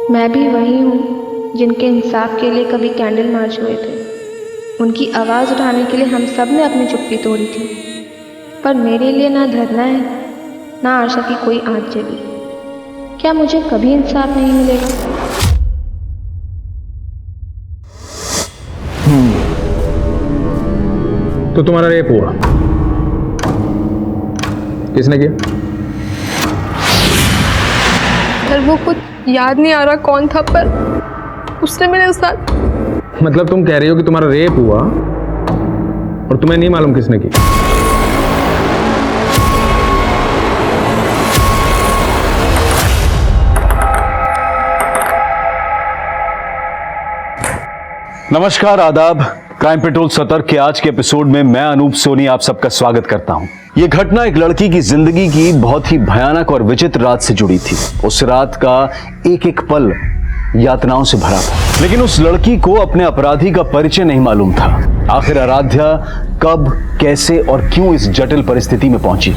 मैं भी वही हूँ जिनके इंसाफ के लिए कभी कैंडल मार्च हुए थे। उनकी आवाज़ उठाने के लिए हम सब ने अपनी चुप्पी तोड़ी थी, पर मेरे लिए ना धरना है ना आशा की कोई आँच जली। क्या मुझे कभी इंसाफ नहीं मिलेगा? तो तुम्हारा रेप हुआ, किसने किया? सर वो कुछ याद नहीं आ रहा कौन था, पर उसने मेरे साथ। मतलब तुम कह रही हो कि तुम्हारा रेप हुआ और तुम्हें नहीं मालूम किसने की? नमस्कार, आदाब। क्राइम पेट्रोल सतर्क के आज के एपिसोड में मैं अनूप सोनी आप सबका स्वागत करता हूं। यह घटना एक लड़की की जिंदगी की बहुत ही भयानक और विचित्र रात से जुड़ी थी। उस रात का एक एक पल यातनाओं से भरा था, लेकिन उस लड़की को अपने अपराधी का परिचय नहीं मालूम था। आखिर आराध्या कब, कैसे और क्यों इस जटिल परिस्थिति में पहुंची?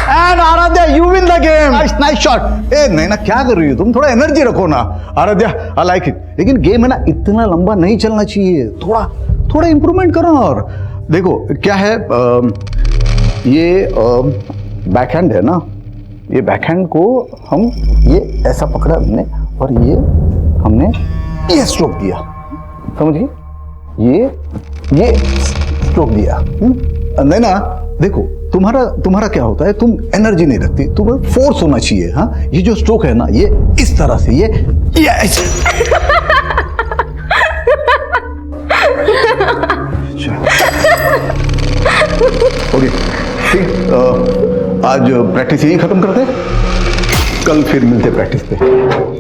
And Aaradhya, you win the game. Nice shot. ए नहीं ना, क्या कर रही हो तुम? थोड़ा एनर्जी रखो ना आराध्या, आई लाइक इट। लेकिन गेम है ना, इतना लंबा नहीं चलना चाहिए, थोड़ा थोड़ा इंप्रूवमेंट करो। और देखो क्या है, ये बैकहैंड है ना, ये बैकहैंड को हम ये ऐसा पकड़ा हमने और ये हमने ये स्ट्रोक दिया, समझ गए? ये स्ट्रोक दिया। नहीं ना, देखो तुम्हारा क्या होता है, तुम एनर्जी नहीं रखती, तुम्हें फोर्स होना चाहिए। हाँ, ये जो स्ट्रोक है ना, ये इस तरह से, ये ऐसे। ओके ठीक, आज प्रैक्टिस यही खत्म करते हैं, कल फिर मिलते प्रैक्टिस पे।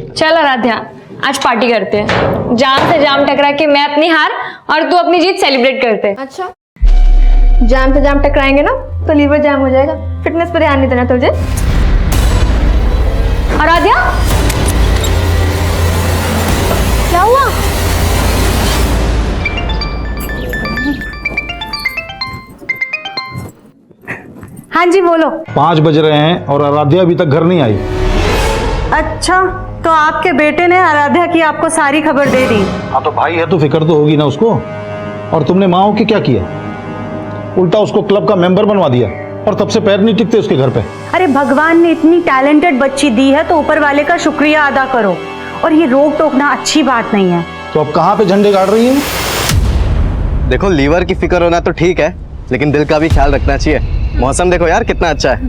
चल आराध्या, आज पार्टी करते हैं। जाम से जाम टकरा के मैं अपनी हार और तू अपनी जीत सेलिब्रेट करते हैं। अच्छा, जाम से जाम टकराएंगे ना तो लीवर जाम हो जाएगा। फिटनेस पर ध्यान नहीं देना तुझे। आराध्या, क्या हुआ? हाँ जी बोलो। 5 बज रहे हैं और आराध्या अभी तक घर नहीं आई। अच्छा, तो आपके बेटे ने आराध्या की आपको सारी खबर दे दी? हाँ, तो भाई है तो फिक्र तो होगी ना उसको। और तुमने माँ हो के क्या किया? उल्टा उसको क्लब का मेंबर बनवा दिया और तब से पैर नहीं टिकते उसके घर पे। अरे भगवान ने इतनी टैलेंटेड बच्ची दी है तो ऊपर वाले का शुक्रिया अदा करो। और ये रोक टोकना अच्छी बात नहीं है। तो अब कहाँ पे झंडे गाड़ रही है? देखो, लीवर की फिक्र होना तो ठीक है, लेकिन दिल का भी ख्याल रखना चाहिए। मौसम देखो यार कितना अच्छा है।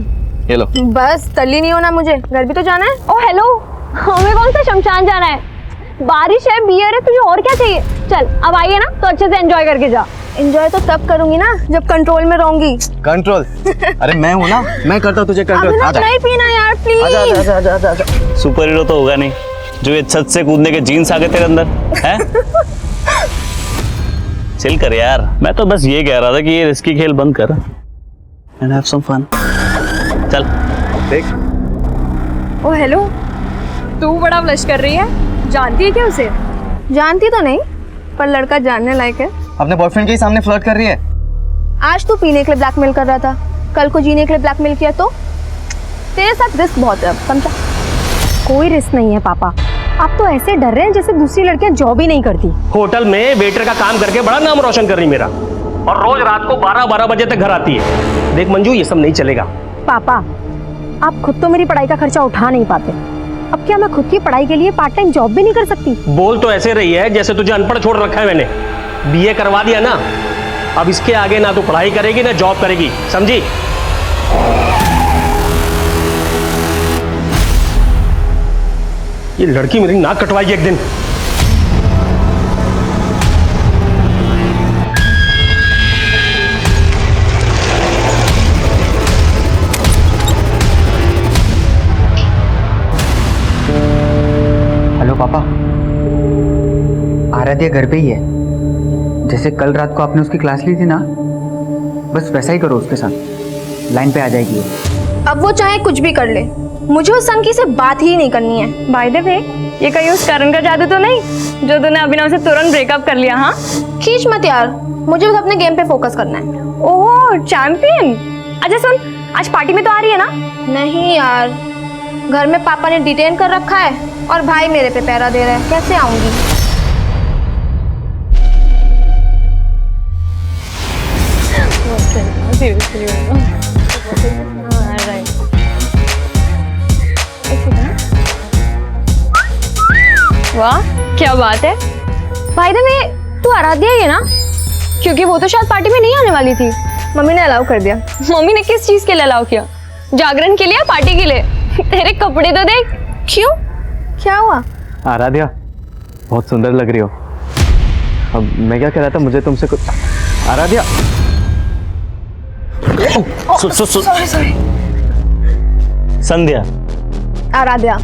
ये लो। बस तल्ली नहीं होना, मुझे घर भी तो जाना है। ओ हेलो, हमें कौन सा शमशान जाना है? बारिश है, बियर है, तुझे और क्या चाहिए? चल अब आइए ना, तो अच्छे से एंजॉय करके जा। एंजॉय तो तब करूंगी ना जब कंट्रोल में रहूंगी। कंट्रोल? अरे मैं हूँ ना, मैं करता हूँ तुझे कंट्रोल। आजा, नहीं पीना यार प्लीज। आजा आजा आजा आजा। सुपर हीरो तो होगा नहीं जो ये छत से कूदने के जीन्स आ गए तेरे अंदर है। चिल कर यार, मैं तो बस ये कह रहा था कि ये रिस्की खेल बंद कर एंड हैव सम फन। चल देख। ओ हेलो, तू बड़ा ब्लश कर रही है, जानती है क्या उसे? जानती तो नहीं, पर लड़का जानने लायक है। अपने बॉयफ्रेंड के सामने फ्लर्ट कर रही है। आज तू पीने के लिए ब्लैकमेल कर रहा था, कल को जीने के लिए ब्लैकमेल किया तो तेरे साथ रिस्क बहुत है, समझा? कोई रिस्क नहीं है पापा। आप तो ऐसे डर रहे हैं जैसे दूसरी लड़कियां जॉब ही नहीं करती। होटल में वेटर का काम करके बड़ा नाम रोशन कर रही मेरा, और रोज रात को 12-12 बजे तक घर आती है। देख मंजू, ये सब नहीं चलेगा। पापा, आप खुद तो मेरी पढ़ाई का खर्चा उठा नहीं पाते, अब क्या मैं खुद की पढ़ाई के लिए पार्ट टाइम जॉब भी नहीं कर सकती? बोल तो ऐसे रही है जैसे तुझे अनपढ़ छोड़ रखा है मैंने। बीए करवा दिया ना, अब इसके आगे ना तू पढ़ाई करेगी ना जॉब करेगी, समझी? ये लड़की मेरी नाक कटवाएगी एक दिन। हेलो पापा, आराध्या घर पे ही है। जैसे कल रात को आपने उसकी क्लास ली थी ना, बस वैसा ही करो उसके साथ, लाइन पे आ जाएगी। अब वो चाहे कुछ भी कर ले, मुझे उस संकी से बात ही नहीं करनी है। बाय द वे, ये कहीं उस करण का जादू तो नहीं जो तूने अभिनव से तुरंत ब्रेकअप कर लिया? हाँ, खींच मत यार, मुझे बस अपने गेम पे फोकस करना है। ओह चैंपियन। अच्छा सुन, आज पार्टी में तो आ रही है ना? नहीं यार, घर में पापा ने डिटेन कर रखा है और भाई मेरे पे पहरा दे रहा है, कैसे आऊंगी? वाह क्या बात है। बाय द वे, तू आराध्या ही है ना? क्योंकि वो तो शायद पार्टी में नहीं आने वाली थी। मम्मी ने अलाउ कर दिया। मम्मी ने किस चीज के लिए अलाउ किया? जागरण के लिए या पार्टी के लिए? तेरे कपड़े तो देख। क्यों, क्या हुआ? आराध्या बहुत सुंदर लग रही हो। अब मैं क्या कह रहा था, मुझे तुमसे कुछ। आराध्या सॉरी। संध्या। आराध्या,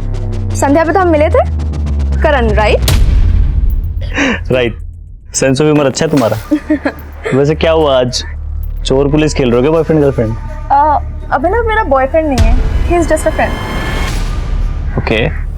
संध्या पे तो हम मिले थे। Karan, right? Right. Sense of humour अच्छा है तुम्हारा। वैसे क्या हुआ आज? चोर पुलिस खेल रहे हो क्या, बॉयफ्रेंड गर्लफ्रेंड? अभिनव मेरा बॉयफ्रेंड नहीं है, he is just a friend. Okay.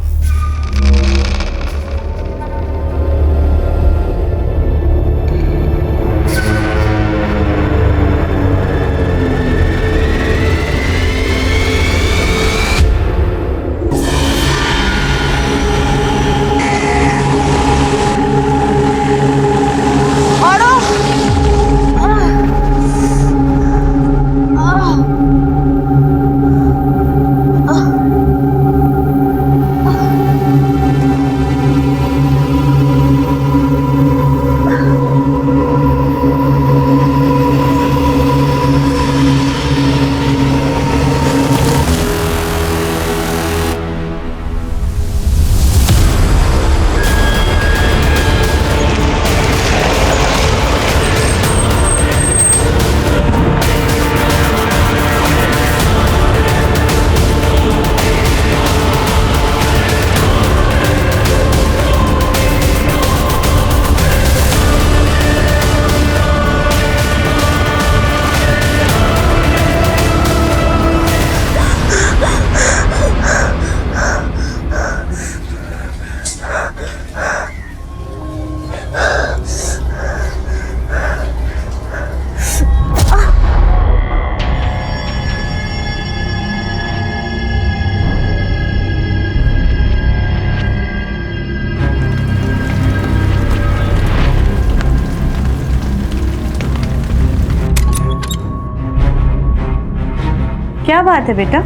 क्या बात है बेटा,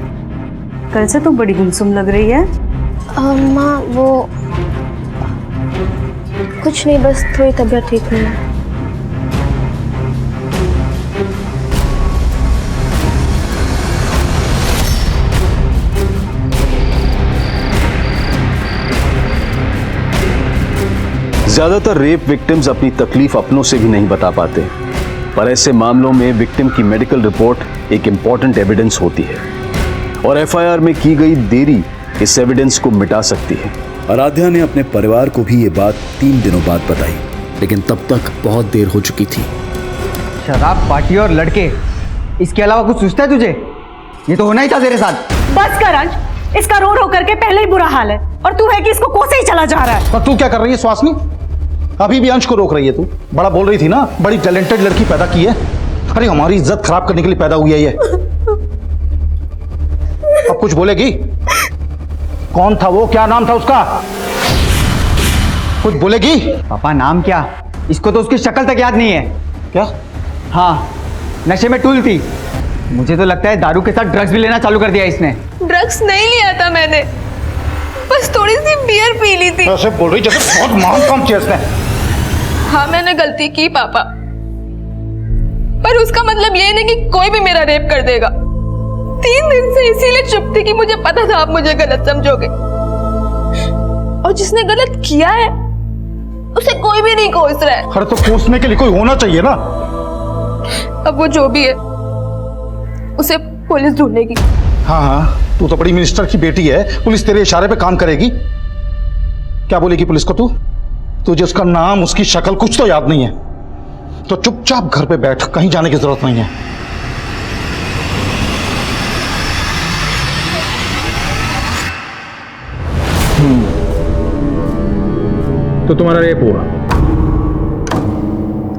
कल से तो बड़ी गुमसुम लग रही है। माँ वो कुछ नहीं, बस थोड़ी तबीयत ठीक नहीं है। ज्यादातर रेप विक्टिम्स अपनी तकलीफ अपनों से भी नहीं बता पाते, पर ऐसे मामलों में विक्टिम की मेडिकल रिपोर्ट एक इंपॉर्टेंट एविडेंस होती है और एफआईआर में की गई देरी इस एविडेंस को मिटा सकती है। आराध्या ने अपने परिवार को भी ये बात 3 दिनों बाद बताई, लेकिन तब तक बहुत देर हो चुकी थी। शराब, पार्टी और लड़के, इसके अलावा कुछ सोचता है तुझे? ये तो होना ही था तेरे साथ। बस कर अंश, इसका रो रो करके पहले ही बुरा हाल है और तू है कि इसको कोसे ही चला जा रहा है। पर तू क्या कर रही है स्वासनी? अभी भी अंश को रोक रही है तू। बड़ा बोल रही थी ना, बड़ी टैलेंटेड लड़की पैदा की है। अरे हमारी इज्जत खराब करने के लिए पैदा हुई है ये। अब कुछ बोलेगी? कौन था वो, क्या नाम था उसका? कुछ बोलेगी? पापा नाम क्या? इसको तो उसकी शक्ल तक याद नहीं है। क्या? हाँ, नशे में टूल थी। मुझे तो लगता है दारू के साथ ड्रग्स भी लेना चालू कर दिया इसने। ड्रग्स नहीं लिया था मैंने, बस थोड़ी सी बियर पी ली थी। ऐसे बोल रही जैसे बहुत महान काम किया इसने। हाँ मैंने गलती की पापा, पर उसका मतलब ये नहीं कि कोई भी मेरा रेप कर देगा। 3 दिन से इसीलिए चुप थी कि मुझे पता था आप मुझे गलत समझोगे, और जिसने गलत किया है उसे कोई भी नहीं कोस रहा है। अरे तो कोसने के लिए कोई होना चाहिए ना। अब वो जो भी है उसे पुलिस ढूंढेगी। हाँ हाँ, तू तो बड़ी मिनिस्टर की बेटी है, पुलिस तेरे इशारे पे काम करेगी। क्या बोलेगी पुलिस को तू? तुझे उसका नाम, उसकी शक्ल कुछ तो याद नहीं है, तो चुपचाप घर पे बैठ, कहीं जाने की जरूरत नहीं है। तो तुम्हारा रेप हुआ,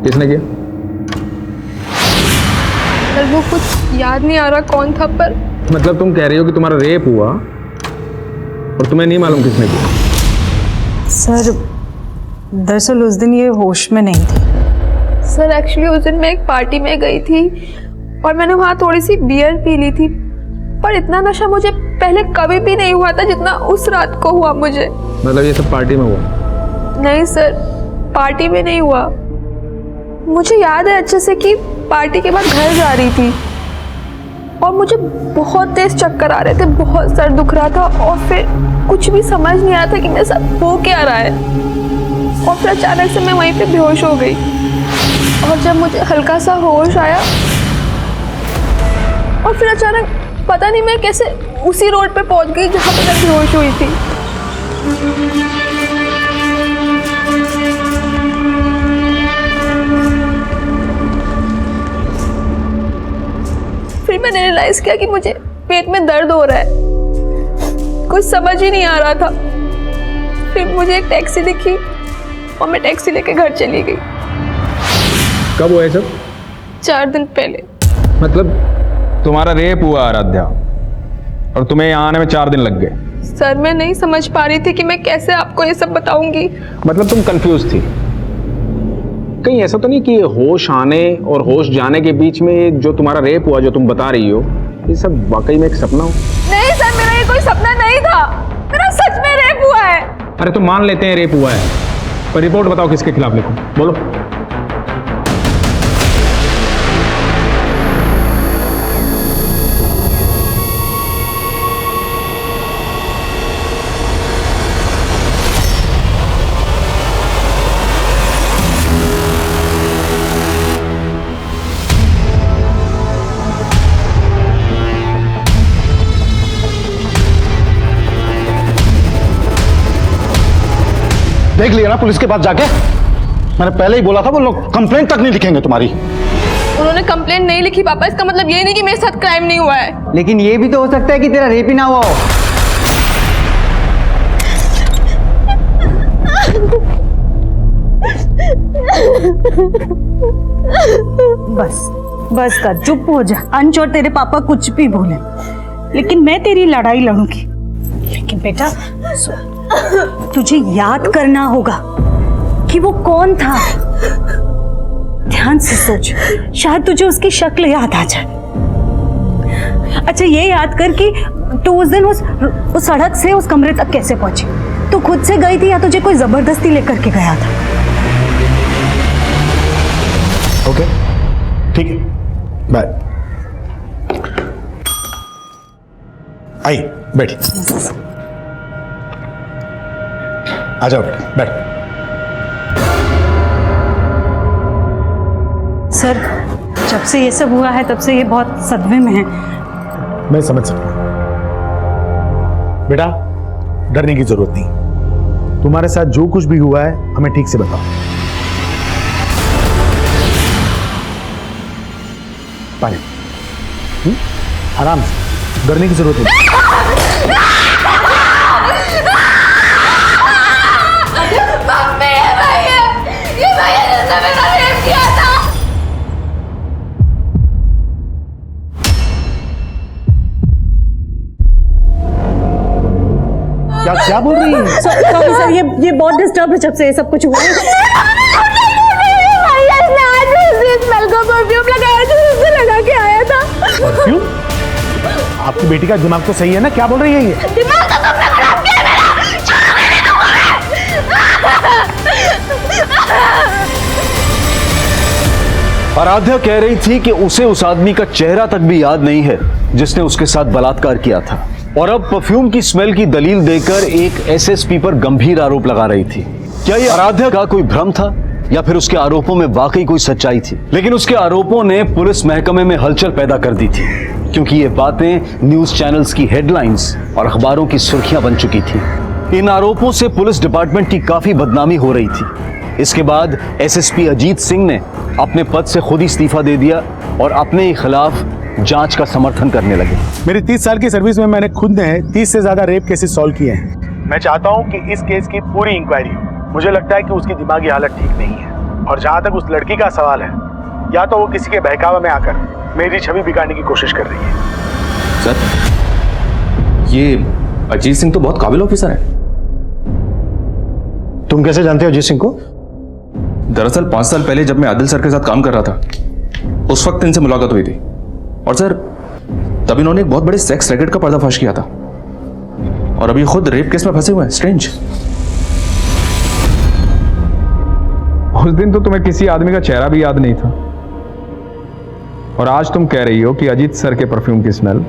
किसने किया? सर वो कुछ याद नहीं आ रहा कौन था, पर मतलब तुम कह रही हो कि तुम्हारा रेप हुआ और तुम्हें नहीं मालूम किसने किया? सर दरअसल उस दिन ये होश में नहीं थी। सर एक्चुअली उस दिन मैं एक पार्टी में गई थी और मैंने वहाँ थोड़ी सी बियर पी ली थी, पर इतना नशा मुझे पहले कभी भी नहीं हुआ था जितना उस रात को हुआ मुझे। मतलब ये सब पार्टी में हुआ? नहीं सर, पार्टी में नहीं हुआ। मुझे याद है अच्छे से कि पार्टी के बाद घर जा रही थी और मुझे बहुत तेज चक्कर आ रहे थे, बहुत सर दुख रहा था और फिर कुछ भी समझ नहीं आ रहा था कि मेरे साथ हो क्या रहा है। और फिर अचानक से मैं वहीं पे बेहोश हो गई और जब मुझे हल्का सा होश आया और फिर अचानक पता नहीं मैं कैसे उसी रोड पे पहुंच गई जहाँ पे मैं बेहोश हुई थी। फिर मैंने रियलाइज किया कि मुझे पेट में दर्द हो रहा है, कुछ समझ ही नहीं आ रहा था। फिर मुझे एक टैक्सी दिखी और मैं टैक्सी लेके घर चली गई। कब हुआ ये सब? 4 दिन पहले। मतलब तुम्हारा रेप हुआ आराध्या और तुम्हें यहाँ आने में 4 दिन लग गए? सर मैं नहीं समझ पा रही थी कि मैं कैसे आपको ये सब बताऊंगी। मतलब तुम कंफ्यूज थी? कहीं ऐसा तो नहीं कि होश आने और होश जाने के बीच में जो तुम्हारा रेप हुआ, जो तुम बता रही हो, ये सब वाकई में एक सपना हो? नहीं सर, मेरा ये कोई सपना नहीं था, मेरा सच में रेप हुआ है। अरे तो मान लेते हैं रेप हुआ है, पर रिपोर्ट बताओ किसके खिलाफ लिखूं, बोलो। देख लिया ना पुलिस के पास जाके? मैंने पहले ही बोला था वो लोग कंप्लेंट तक नहीं लिखेंगे तुम्हारी। उन्होंने कंप्लेंट नहीं लिखी पापा, इसका मतलब ये नहीं कि मेरे साथ क्राइम नहीं हुआ है। लेकिन ये भी तो हो सकता है कि तेरा रेप ही ना हुआ हो। बस बस कर, चुप हो जा। अंश और तेरे पापा कुछ भी बोले, लेकिन मैं तेरी लड़ाई लड़ूंगी। लेकिन बेटा तुझे याद करना होगा कि वो कौन था। ध्यान से सोच, शायद तुझे उसकी शक्ल याद आ जाए। अच्छा ये याद कर कि तू उस दिन उस सड़क से उस कमरे तक कैसे पहुंची। तू खुद से गई थी या तुझे कोई जबरदस्ती लेकर के गया था? ओके ठीक है, बाय। आई बैठी, आ जाओ बैठ। सर जब से ये सब हुआ है तब से ये बहुत सदमे में है। मैं समझ सकता हूं बेटा, डरने की जरूरत नहीं। तुम्हारे साथ जो कुछ भी हुआ है हमें ठीक से बताओ। पानी, आराम से, डरने की जरूरत नहीं। क्या बोल रही है? सॉरी सर, ये बहुत डिस्टर्ब है जब से ये सब कुछ हुआ है। परफ्यूम? आपकी बेटी का दिमाग तो सही है ना? क्या बोल रही है ये? दिमाग तो तुमने खराब किया मेरा। आराध्या कह रही थी कि उसे उस आदमी का चेहरा तक भी याद नहीं है जिसने उसके साथ बलात्कार किया था, और अब परफ्यूम की स्मेल की दलील देकर एक एसएसपी पर गंभीर आरोप लगा रही थी। क्या ये आराध्या का कोई भ्रम था या फिर उसके आरोपों में वाकई कोई सच्चाई थी? लेकिन उसके आरोपों ने पुलिस महकमे में हलचल पैदा कर दी थी, क्योंकि ये बातें न्यूज चैनल्स की हेडलाइंस और अखबारों की सुर्खियां बन चुकी थी। इन आरोपों से पुलिस डिपार्टमेंट की काफी बदनामी हो रही थी। इसके बाद एसएसपी अजीत सिंह ने अपने पद से खुद ही इस्तीफा दे दिया और अपने ही खिलाफ जांच का समर्थन करने लगे। मेरी 30 साल की सर्विस में मैंने खुद ने 30 से ज्यादा रेप केसेस सॉल्व किए हैं। मैं चाहता हूँ कि इस केस की पूरी इंक्वायरी हो। मुझे लगता है कि उसकी दिमागी हालत ठीक नहीं है, और जहाँ तक उस लड़की का सवाल है, या तो वो किसी के बहकावे में आकर मेरी छवि बिगाड़ने की कोशिश कर रही है। सर, ये अजीत सिंह तो बहुत काबिल ऑफिसर है। तुम कैसे जानते हो अजीत सिंह को? दरअसल 5 साल पहले जब मैं आदिल सर के साथ काम कर रहा था, उस वक्त इनसे मुलाकात हुई थी। और सर, तब इन्होंने एक बहुत बड़े सेक्स रैकेट का पर्दाफाश किया था, और अभी खुद रेप केस में फंसे हुए हैं। स्ट्रेंज। उस दिन तो तुम्हें किसी आदमी का चेहरा भी याद नहीं था, और आज तुम कह रही हो कि अजीत सर के परफ्यूम की स्मेल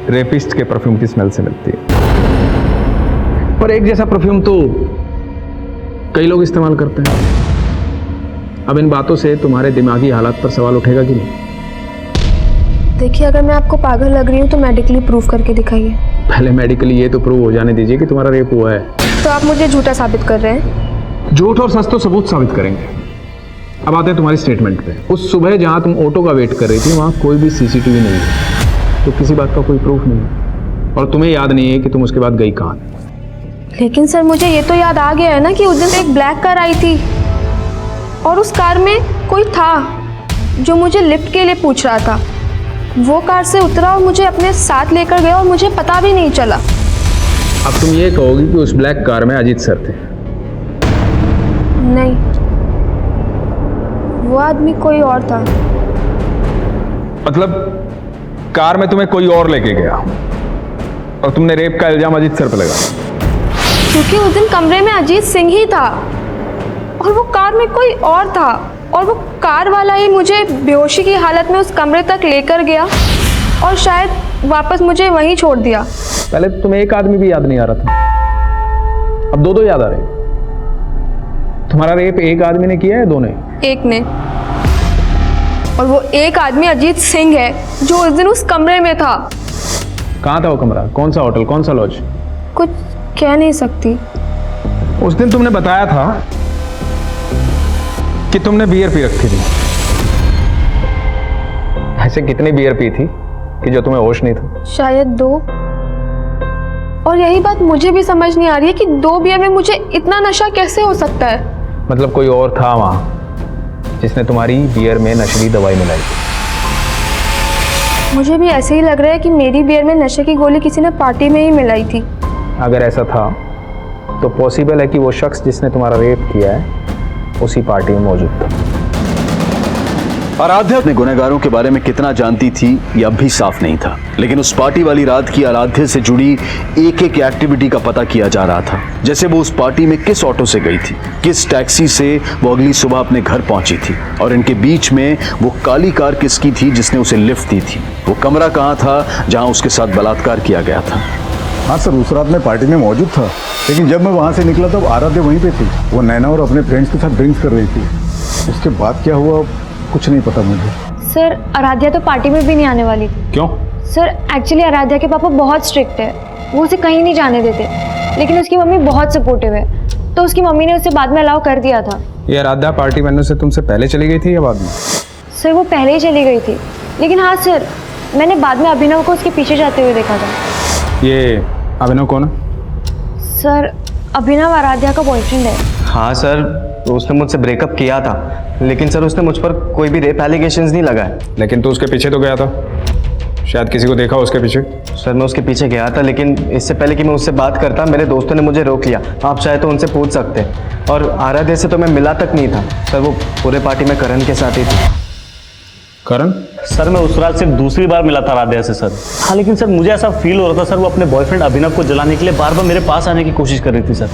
रेपिस्ट के परफ्यूम की स्मेल से मिलती है। पर एक जैसा परफ्यूम तो कई लोग इस्तेमाल करते हैं। अब इन बातों से तुम्हारे दिमागी हालात पर सवाल उठेगा कि नहीं? देखिए, अगर मैं आपको पागल लग रही हूँ तो मेडिकली प्रूफ करके दिखाइए। पहले मेडिकली ये तो प्रूव हो जाने दीजिए कि तुम्हारा रेप हुआ है। तो आप मुझे झूठा साबित कर रहे हैं? झूठ और सच तो सबूत साबित करेंगे। अब आते हैं तुम्हारी स्टेटमेंट पे। उस सुबह जहां तुम ऑटो का वेट कर रही थी, वहां कोई भी सीसीटीवी नहीं है, तो किसी बात का कोई प्रूफ नहीं है, और तुम्हें याद नहीं है कि तुम उसके बाद गई कहां। लेकिन सर, मुझे ये तो याद आ गया है ना कि उस दिन एक ब्लैक कार आई थी, और उस कार में कोई था जो मुझे लिफ्ट के लिए पूछ रहा था। वो कार से उतरा और मुझे अपने साथ लेकर गया, और मुझे पता भी नहीं चला। अब तुम ये कहोगी कि उस ब्लैक कार में अजीत सर थे? नहीं, वो आदमी कोई और था। मतलब कार में तुम्हें कोई और लेके गया, और तुमने रेप का इल्जाम अजीत सर पे लगाया? क्योंकि उस दिन कमरे में अजीत सिंह ही था, और वो कार में कोई और था, और वो कार वाला ही मुझे बेहोशी की हालत में उस कमरे तक लेकर गया, और शायद वापस मुझे वहीं छोड़ दिया। पहले तो तुम्हें एक आदमी भी याद नहीं आ रहा था, अब दो याद आ रहे। तुम्हारा रेप एक आदमी ने किया है, दो ने? एक ने। और वो एक आदमी अजीत सिंह है, जो उस दिन उस कमरे में था। कहाँ था वो कमरा? कौन सा होटल, कौन सा लॉज? कुछ कह नहीं सकती। उस दिन तुमने बताया था कि तुमने बियर पी रखी थी। ऐसे कितनी बियर पी थी कि जो तुम्हें होश नहीं था? शायद 2। और यही बात मुझे भी समझ नहीं आ रही है कि 2 बियर में मुझे इतना नशा कैसे हो सकता है। मतलब कोई और था वहां जिसने तुम्हारी बियर में नशीली दवाई मिलाई? मुझे भी ऐसे ही लग रहा है कि मेरी बियर में नशे की गोली किसी ने पार्टी में ही मिलाई थी। अगर ऐसा था तो पॉसिबल है कि वो शख्स जिसने तुम्हारा रेप किया है उसी पार्टी में मौजूद था। आराध्या अपने गुनहगारों के बारे में कितना जानती थी यह अब भी साफ नहीं था, लेकिन उस पार्टी वाली रात की आराध्या से जुड़ी एक एक्टिविटी का पता किया जा रहा था। जैसे वो उस पार्टी में किस ऑटो से गई थी, किस टैक्सी से वो अगली सुबह अपने घर पहुंची थी, और इनके बीच में वो काली कार किसकी थी जिसने उसे लिफ्ट दी थी। वो कमरा कहाँ था जहाँ उसके साथ बलात्कार किया गया था। हाँ सर, उस रात मैं पार्टी में मौजूद था, लेकिन जब मैं वहाँ से निकला तब आराध्या वहीं पे थी। वो नैना और अपने फ्रेंड्स के साथ ड्रिंक्स कर रही थी। उसके बाद क्या हुआ कुछ नहीं पता मुझे। सर, आराध्या तो पार्टी में भी नहीं आने वाली थी। क्यों? सर, एक्चुअली आराध्या के पापा बहुत स्ट्रिक्ट है, वो उसे कहीं नहीं जाने देते, लेकिन उसकी मम्मी बहुत सपोर्टिव है, तो उसकी मम्मी ने उसे बाद में अलाउ कर दिया था। ये आराध्या पार्टी में से तुमसे पहले चली गई थी या बाद में? सर, वो पहले ही चली गई थी, लेकिन हाँ सर, मैंने बाद में अभिनव को उसके पीछे जाते हुए देखा था। ये अभिनव कौन है? सर, अभिनव आराध्या का बॉयफ्रेंड है। हाँ सर, तो उसने मुझसे ब्रेकअप किया था, लेकिन सर उसने मुझ पर कोई भी रेप एलिगेशंस नहीं लगाए। लेकिन तू उसके पीछे तो गया था, शायद किसी को देखा उसके पीछे। सर, मैं उसके पीछे गया था, लेकिन इससे पहले कि मैं उससे बात करता मेरे दोस्तों ने मुझे रोक लिया। आप चाहे तो उनसे पूछ सकते हैं। और आराध्या से तो मैं मिला तक नहीं था सर, वो पूरे पार्टी में करण के साथ ही थी। करण? सर, मैं उस रात सिर्फ दूसरी बार मिला था आराध्या से सर। हाँ, लेकिन सर मुझे ऐसा फील हो रहा था सर, वो अपने बॉयफ्रेंड अभिनव को जलाने के लिए बार बार मेरे पास आने की कोशिश कर रही थी सर।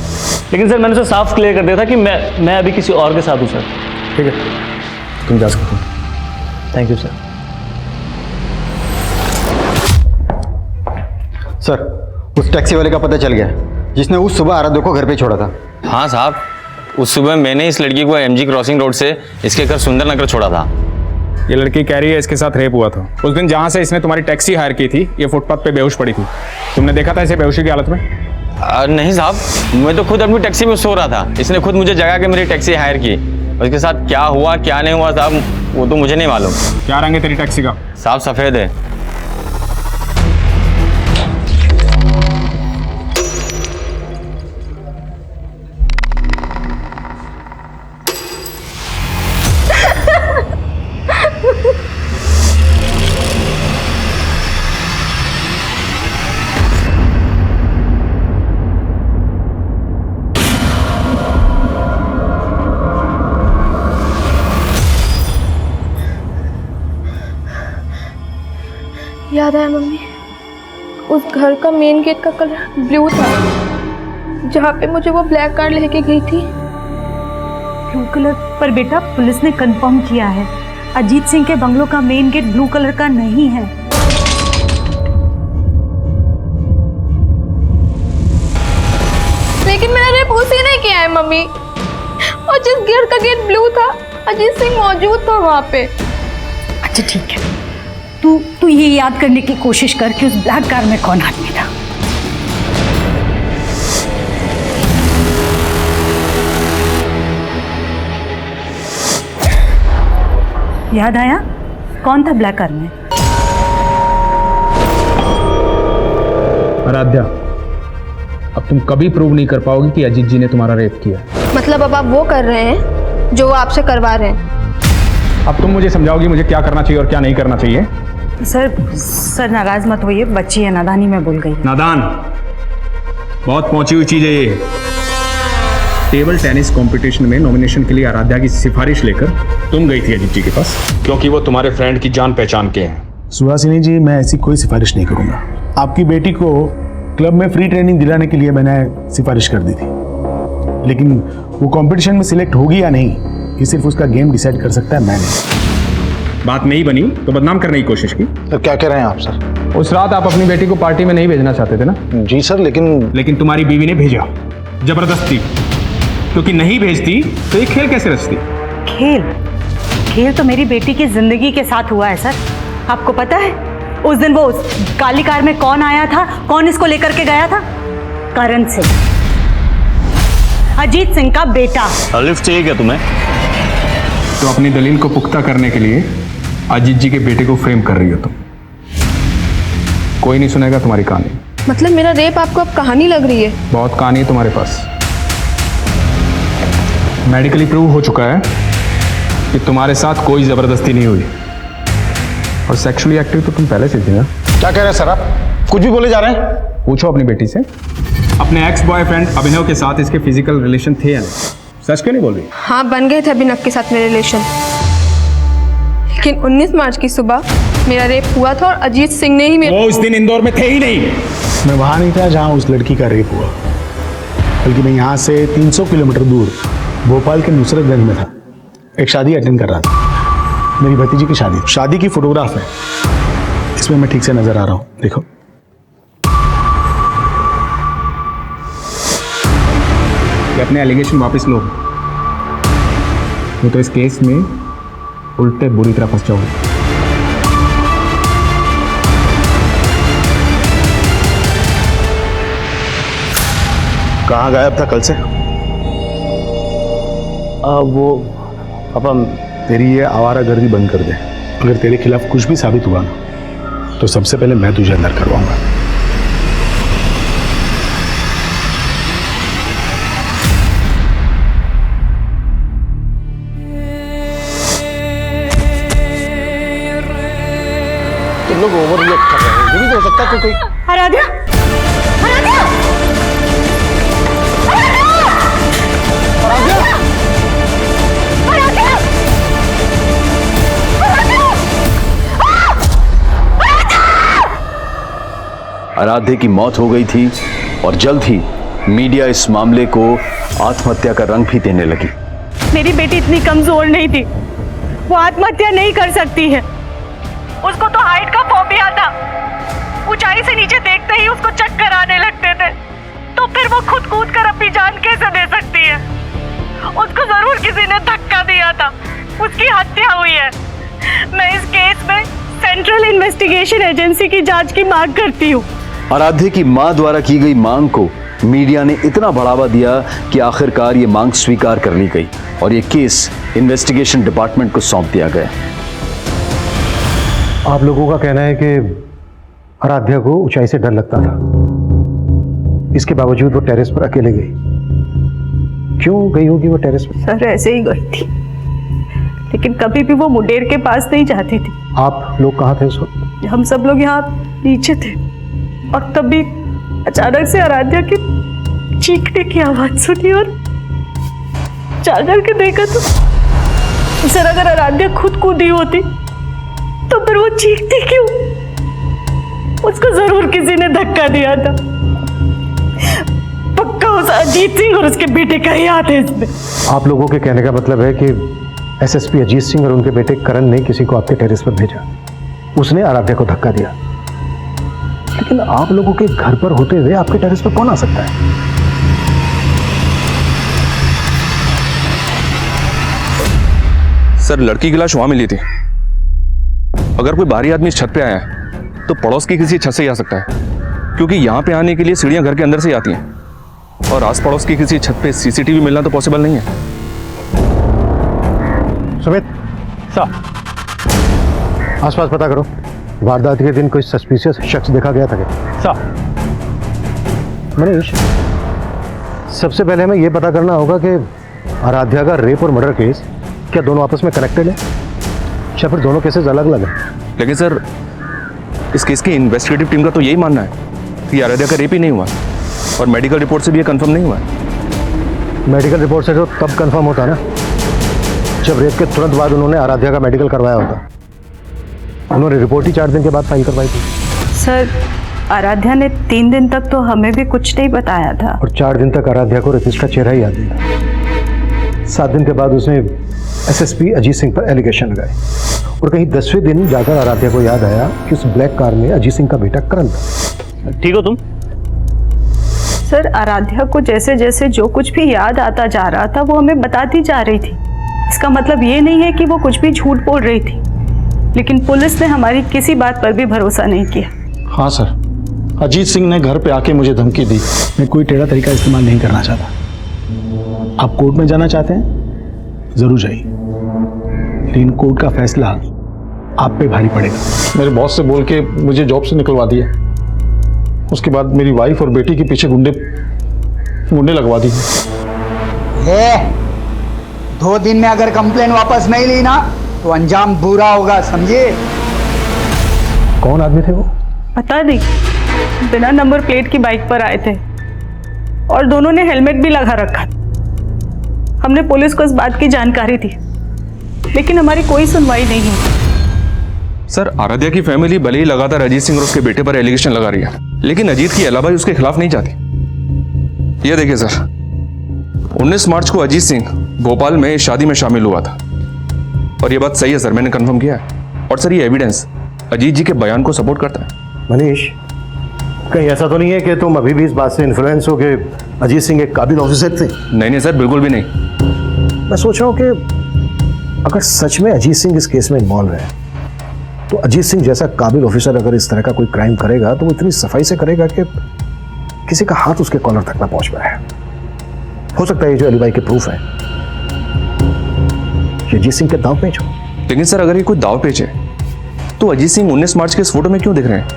लेकिन सर मैंने उसे साफ क्लियर कर दिया था कि मैं अभी किसी और के साथ हूँ सर। ठीक है, तुम जा सकते हो। Thank you sir. सर, उस टैक्सी वाले का पता चल गया जिसने उस सुबह आराध्या को घर पे छोड़ा था। हाँ साहब, उस सुबह मैंने इस लड़की को MG क्रॉसिंग रोड से इसके घर सुंदर नगर छोड़ा था। ये लड़की कह रही है इसके साथ रेप हुआ था। उस दिन जहाँ से इसने तुम्हारी टैक्सी हायर की थी, ये फुटपाथ पे बेहोश पड़ी थी। तुमने देखा था इसे बेहोशी की हालत में? नहीं साहब, मैं तो खुद अपनी टैक्सी में सो रहा था। इसने खुद मुझे जगा के मेरी टैक्सी हायर की। उसके साथ क्या हुआ क्या नहीं हुआ साहब, वो तो मुझे नहीं मालूम। क्या रंग है तेरी टैक्सी का? साहब, सफ़ेद है। याद आया मम्मी, उस घर का मेन गेट का कलर ब्लू था, जहाँ पे मुझे वो ब्लैक कार लेके गई थी। Blue colour? पर बेटा पुलिस ने कंफर्म किया है अजीत सिंह के बंगलों का मेन गेट ब्लू कलर का नहीं है। लेकिन मैंने रेप उसी ने किया है मम्मी, और जिस गेट का गेट ब्लू था अजीत सिंह मौजूद था वहाँ पे। अच्छा ठीक है, तू ये याद करने की कोशिश कर कि उस ब्लैक कार में कौन आदमी था। याद आया कौन था ब्लैक कार में? आराध्या, अब तुम कभी प्रूव नहीं कर पाओगी कि अजीत जी ने तुम्हारा रेप किया। मतलब अब आप वो कर रहे हैं जो वो आपसे करवा रहे हैं। अब तुम मुझे समझाओगी मुझे क्या करना चाहिए और क्या नहीं करना चाहिए? सर नाराज मत होइए, बच्ची है, नादानी में भूल गई। नादान? बहुत पहुंची हुई चीज है ये। टेबल टेनिस कंपटीशन में नॉमिनेशन के लिए आराध्या की सिफारिश लेकर तुम गई थी अजीत जी के पास, क्योंकि वो तुम्हारे फ्रेंड की जान पहचान के हैं। सुहासिनी जी, मैं ऐसी कोई सिफारिश नहीं करूंगा। आपकी बेटी को क्लब में फ्री ट्रेनिंग दिलाने के लिए मैंने सिफारिश कर दी थी, लेकिन वो कंपटीशन में सिलेक्ट होगी या नहीं ये सिर्फ उसका गेम डिसाइड कर सकता है, मैं नहीं। बात नहीं बनी तो बदनाम करने की कोशिश की। तो क्या कह रहे हैं आप सर? उस रात आप अपनी बेटी को पार्टी में नहीं भेजना चाहते थे ना? जी सर, लेकिन तुम्हारी बीवी ने भेजा जबरदस्ती, क्योंकि नहीं भेजती तो ये खेल कैसे रचती? खेल तो मेरी बेटी की जिंदगी के साथ हुआ है सर। आपको पता है उस दिन वो काली कार में कौन आया था, कौन इसको लेकर के गया था? करण सिंह, अजीत सिंह का बेटा। लिफ्ट चाहिए क्या तुम्हें? तो अपनी दलील को पुख्ता करने के लिए अजीत जी के बेटे को फ्रेम कर रही हो तुम। कोई नहीं सुनेगा तुम्हारी कहानी। मतलब मेरा रेप आपको अब कहानी लग रही है? बहुत कहानी है तुम्हारे पास। मेडिकली प्रूव हो चुका है कि तुम्हारे साथ कोई जबरदस्ती नहीं हुई, और सेक्सुअली एक्टिव तो तुम पहले से थी ना। क्या कह रहे हैं सर आप? कुछ भी बोले जा रहे हैं? पूछो अपनी बेटी से, अपने एक्स बॉयफ्रेंड अभिनव के साथ इसके फिजिकल रिलेशन थे या नहीं? सच क्यों नहीं बोल रही? हाँ, बन गए थे अभिनव के साथ मेरे रिलेशन, लेकिन 19 मार्च की सुबह मेरा रेप हुआ था और अजीत सिंह ने ही वो उस दिन इंदौर में थे ही नहीं। मैं वहां नहीं था जहां उस लड़की का रेप हुआ, बल्कि मैं यहाँ से 300 किलोमीटर दूर भोपाल के नुसरतगंज में था। एक शादी अटेंड कर रहा था, मेरी भतीजी की शादी की फोटोग्राफ है, इसमें मैं ठीक से नजर आ रहा हूँ, देखो। कि अपने एलिगेशन वापस लो, तो इस केस में उल्टे बुरी तरह फंस जाओगे। कहाँ गायब था कल से? वो अपन तेरी ये आवारागर्दी बंद कर दे। अगर तेरे खिलाफ कुछ भी साबित हुआ ना, तो सबसे पहले मैं तुझे अंदर करवाऊंगा। तुम लोग ओवररिएक्ट कर रहे हो, ये भी तो हो सकता है कोई। आराध्या, आराध्या, आराध्या की मौत हो गई थी और जल्द ही मीडिया इस मामले को आत्महत्या का रंग भी देने लगी। मेरी बेटी इतनी कमजोर नहीं थी, वो आत्महत्या नहीं कर सकती है। उसको तो हाइट का फोबिया था, ऊंचाई से नीचे देखते ही उसको चक्कर आने लगते थे, तो फिर वो खुद कूद कर अपनी जान कैसे दे सकती है? उसको जरूर किसी ने धक्का दिया था, उसकी हत्या हुई है। मैं इस केस में सेंट्रल इन्वेस्टिगेशन एजेंसी की जांच की मांग करती हूँ। आराध्या की मां द्वारा की गई मांग को मीडिया ने इतना बढ़ावा दिया कि आखिरकार ये मांग स्वीकार कर ली गई और ये केस इन्वेस्टिगेशन डिपार्टमेंट को सौंप दिया गया। आप लोगों का कहना है कि आराध्या को ऊंचाई से डर लगता था, इसके बावजूद वो टेरेस पर अकेले गई। क्यों गई होगी वो टेरेस पर? सर ऐसे ही गई थी, लेकिन कभी भी वो मुंडेर के पास नहीं जाती थी। आप लोग कहाँ थे उस वक्त? हम सब लोग यहाँ नीचे थे, और तभी अचानक से आराध्या की चीखने की आवाज सुनी और जा करके देखा तो सर अगर आराध्या खुद कूदी होती तो फिर वो चीखती क्यों? उसको जरूर किसी ने धक्का दिया था। पक्का उस अजीत सिंह और उसके बेटे का ही हाथ है इसमें। आप लोगों के कहने का मतलब है कि एसएसपी अजीत सिंह और उनके बेटे करण ने किसी को आपके टेरेस पर भेजा, उसने आराध्या को धक्का दिया। लेकिन आप लोगों के घर पर होते हुए आपके टेरेस पर कौन आ सकता है? सर, लड़की की लाश वहां मिली थी। अगर कोई बाहरी आदमी इस छत पे आया है तो पड़ोस की किसी छत से ही आ सकता है, क्योंकि यहां पे आने के लिए सीढ़ियां घर के अंदर से ही आती हैं और आस पड़ोस की किसी छत पे सीसीटीवी मिलना तो पॉसिबल नहीं है। सुमित, आसपास पता करो, वारदात के दिन कोई सस्पिशियस शख्स देखा गया था क्या? मनीष, सबसे पहले हमें यह पता करना होगा कि आराध्या का रेप और मर्डर केस क्या दोनों आपस में कनेक्टेड है या फिर दोनों केसेस अलग अलग हैं? लेकिन सर, इस केस की इन्वेस्टिगेटिव टीम का तो यही मानना है कि आराध्या का रेप ही नहीं हुआ और मेडिकल रिपोर्ट से भी ये कंफर्म नहीं हुआ। मेडिकल रिपोर्ट से तो तब कंफर्म होता ना जब रेप के तुरंत बाद उन्होंने आराध्या का मेडिकल करवाया होता। उन्होंने रिपोर्ट ही 4 दिन के बाद फाइल करवाई थी। सर, आराध्या ने 3 दिन तक तो हमें भी कुछ नहीं बताया था। और 4 दिन तक आराध्या को रेपिस्ट का चेहरा ही याद नहीं था। 7 दिन के बाद उसने एसएसपी अजीत सिंह पर एलिगेशन लगाए और कहीं 10वें दिन जाकर आराध्या को याद आया कि उस ब्लैक कार में अजीत सिंह का बेटा करण था। ठीक हो तुम? सर, आराध्या को जैसे जैसे जो कुछ भी याद आता जा रहा था वो हमें बताती जा रही थी। इसका मतलब ये नहीं है कि वो कुछ भी झूठ बोल रही थी, लेकिन पुलिस ने हमारी किसी बात पर भी भरोसा नहीं किया। हाँ सर, अजीत सिंह ने घर पे आके मुझे धमकी दी। मैं कोई टेढ़ा तरीका इस्तेमाल नहीं करना चाहता। आप कोर्ट में जाना चाहते हैं, जरूर जाइए, लेकिन कोर्ट का फैसला आप पे भारी पड़ेगा। मेरे बॉस से बोल के मुझे जॉब से निकलवा दिया। उसके बाद मेरी वाइफ और बेटी के पीछे गुंडे लगवा दिए। 2 दिन में अगर कंप्लेन वापस नहीं ली ना तो अंजाम बुरा होगा, समझे? कौन आदमी थे वो? पता नहीं, बिना नंबर प्लेट की बाइक पर आए थे और दोनों ने हेलमेट भी लगा रखा। हमने पुलिस को इस बात की जानकारी दी, लेकिन हमारी कोई सुनवाई नहीं हुई। सर, आराध्या की फैमिली भले ही लगातार अजीत सिंह और उसके बेटे पर एलिगेशन लगा रही है, लेकिन अजीत की अलावा उसके खिलाफ नहीं जाती। ये देखिए सर, 19 मार्च को अजीत सिंह भोपाल में शादी में शामिल हुआ था और ये बात सही है सर, मैंने कंफर्म किया है। और सर, ये एविडेंस अजीत जी के बयान को सपोर्ट करता है। मनीष, कहीं ऐसा तो नहीं है कि तुम अभी भी इस बात से इन्फ्लुएंस हो कि अजीत सिंह एक काबिल ऑफिसर थे? नहीं सर, बिल्कुल भी नहीं। मैं सोच रहा हूँ कि अगर सच में अजीत सिंह इस केस में इन्वॉल्व है तो अजीत सिंह जैसा काबिल ऑफिसर अगर इस तरह का कोई क्राइम करेगा तो वो इतनी सफाई से करेगा कि किसी का हाथ उसके कॉलर तक ना पहुंच पाए। हो सकता है ये जो अलीबाई के प्रूफ है ये अजीत सिंह के दाव पेच हो। लेकिन सर, अगर ये कोई दाव पेच है तो अजीत सिंह 19 मार्च के इस फोटो में क्यों दिख रहे हैं?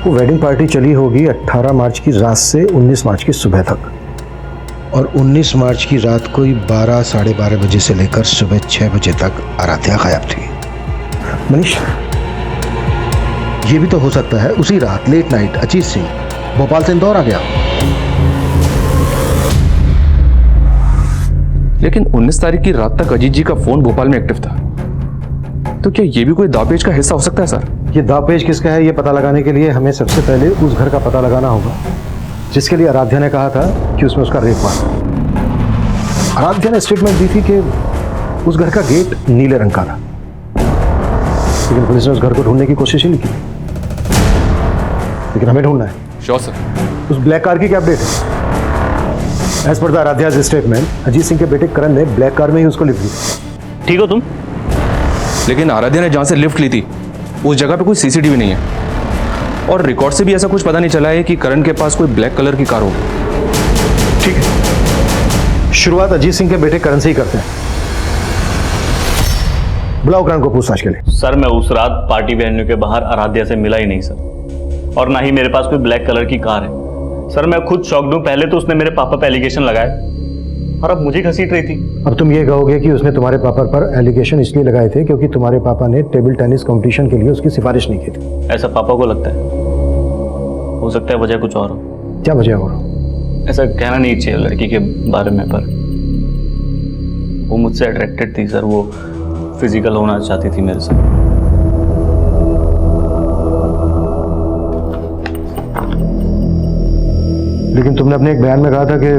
वो वेडिंग पार्टी चली होगी 18 मार्च की रात से 19 मार्च की सुबह तक, और 19 मार्च की रात को 12 साढ़े 12 बजे से लेकर सुबह 6 बजे तक आराध्या गायब थी। मनीष, ये भी तो हो सकता है उसी रात लेट नाइट अजीत सिंह भोपाल से इंदौर आ गया। लेकिन 19 तारीख की रात तक अजीत जी का फोन भोपाल में एक्टिव था, तो क्या ये भी कोई दावपेच का हिस्सा हो सकता है सर? ये दावपेच किसका है ये पता लगाने के लिए हमें सबसे पहले उस घर का पता लगाना होगा जिसके लिए आराध्या ने कहा था कि उसमें उसका रेप हुआ। आराध्या ने स्टेटमेंट दी थी कि उस घर का गेट नीले रंग का था, लेकिन पुलिस ने उस घर को ढूंढने की कोशिश ही नहीं की। लेकिन हमें ढूंढना है। Sure sir. उस ब्लैक कार की क्या अपडेट है? As per the Aaradhya's statement Ajit Singh के बेटे करण ने ब्लैक कार में ही उसको लिफ्ट ली। ठीक हो तुम? लेकिन आराध्या ने जहां से लिफ्ट ली थी उस जगह पे कोई सीसीटीवी नहीं है और रिकॉर्ड से भी ऐसा कुछ पता नहीं चला है कि करण के पास कोई ब्लैक कलर की कार होगी। ठीक है, शुरुआत अजीत सिंह के बेटे करण से ही करते हैं। बुलाओ करण को पूछताछ के लिए। सर, मैं उस रात पार्टी वेन्यू के बाहर आराध्या से मिला ही नहीं सर, और ना ही मेरे पास कोई ब्लैक कलर की कार है। सर, मैं खुद शॉक्ड हूं। पहले तो उसने मेरे पापा पे एलिगेशन लगाए और अब मुझे घसीट रही थी। अब तुम ये कहोगे कि उसने तुम्हारे पापा पर एलिगेशन इसलिए लगाए थे क्योंकि तुम्हारे पापा ने टेबल टेनिस कंपटीशन के लिए उसकी सिफारिश नहीं की थी। ऐसा पापा को लगता है। हो सकता है वजह कुछ और हो। क्या वजह हो? ऐसा कहना नहीं चाहिए लड़की के बारे में, पर वो मुझसे अट्रैक्टेड थी सर। वो फिजिकल होना चाहती थी मेरे से। लेकिन तुमने अपने एक बयान में कहा था कि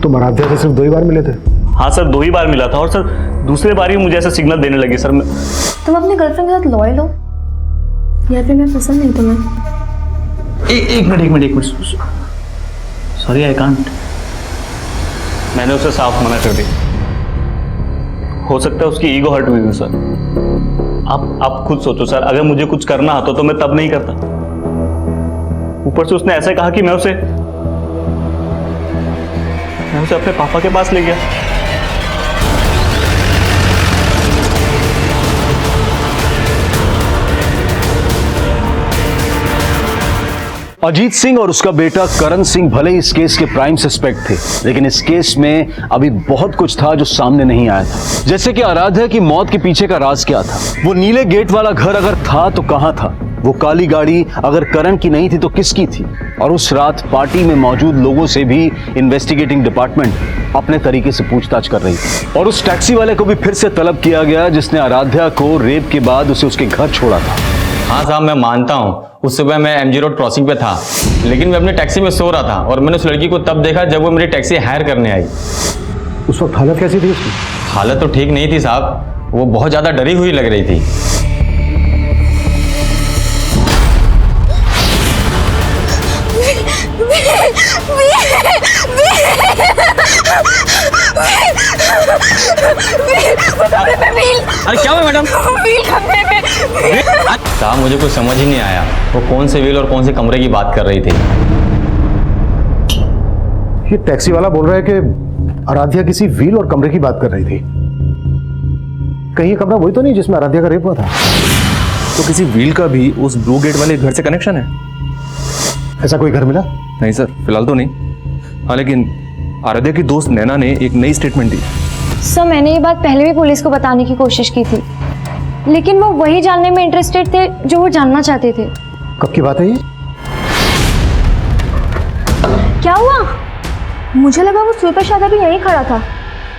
तुम आराध्या से सिर्फ 2 ही बार मिले थे। हाँ सर, 2 ही बार मिला था और सर दूसरे बार ही मुझे ऐसा सिग्नल देने लगे सर। मैं तुम अपनी गर्लफ्रेंड के साथ लॉयल हो या फिर मैं पसंद नहीं तुम्हें? एक मिनट सॉरी आई कांट। मैंने उसे साफ मना कर दिया। हो सकता है उसकी ईगो हर्ट हुई हो सर। आप खुद सोचो सर, अगर मुझे कुछ करना होता तो मैं तब नहीं करता। ऊपर से उसने ऐसे कहा कि मैं उसे अपने पापा के पास ले गया। अजीत सिंह और उसका बेटा करण सिंह भले ही इस केस के प्राइम सस्पेक्ट थे, लेकिन इस केस में अभी बहुत कुछ था जो सामने नहीं आया था। जैसे कि आराध्या की मौत के पीछे का राज क्या था, वो नीले गेट वाला घर अगर था तो कहां था, वो काली गाड़ी अगर करण की नहीं थी तो किसकी थी, और उस रात पार्टी में मौजूद लोगों से भी इन्वेस्टिगेटिंग डिपार्टमेंट अपने तरीके से पूछताछ कर रही थी। और उस टैक्सी वाले को भी फिर से तलब किया गया जिसने आराध्या को रेप के बाद उसे उसके घर छोड़ा था। हाँ साहब, मैं मानता हूँ उस सुबह मैं MG रोड क्रॉसिंग पे था, लेकिन मैं अपने टैक्सी में सो रहा था और मैंने उस लड़की को तब देखा जब वो मेरी टैक्सी हायर करने आई। उस वक्त हालत कैसी थी उसकी? हालत तो ठीक नहीं थी साहब, वो बहुत ज़्यादा डरी हुई लग रही थी। अरे क्या हुआ मैडम? साहब मुझे कुछ समझ ही नहीं आया, वो कौन से व्हील और कौन से कमरे की बात कर रही थी। ये टैक्सी वाला बोल रहा है कि आराध्या किसी व्हील और कमरे की बात कर रही थी। कहीं ये कमरा वही तो नहीं जिसमें आराध्या का रेप हुआ था? तो किसी व्हील का भी उस ब्लू गेट वाले घर से कनेक्शन है? ऐसा कोई घर मिला? नहीं सर, फिलहाल तो नहीं। हाँ, लेकिन आराध्या की दोस्त नैना ने एक नई स्टेटमेंट दी। सर मैंने ये बात पहले भी पुलिस को बताने की कोशिश की थी, लेकिन वो वही जानने में इंटरेस्टेड थे जो वो जानना चाहते थे। कब की बात है ये? क्या हुआ? मुझे लगा वो सुपर शादा भी यहीं खड़ा था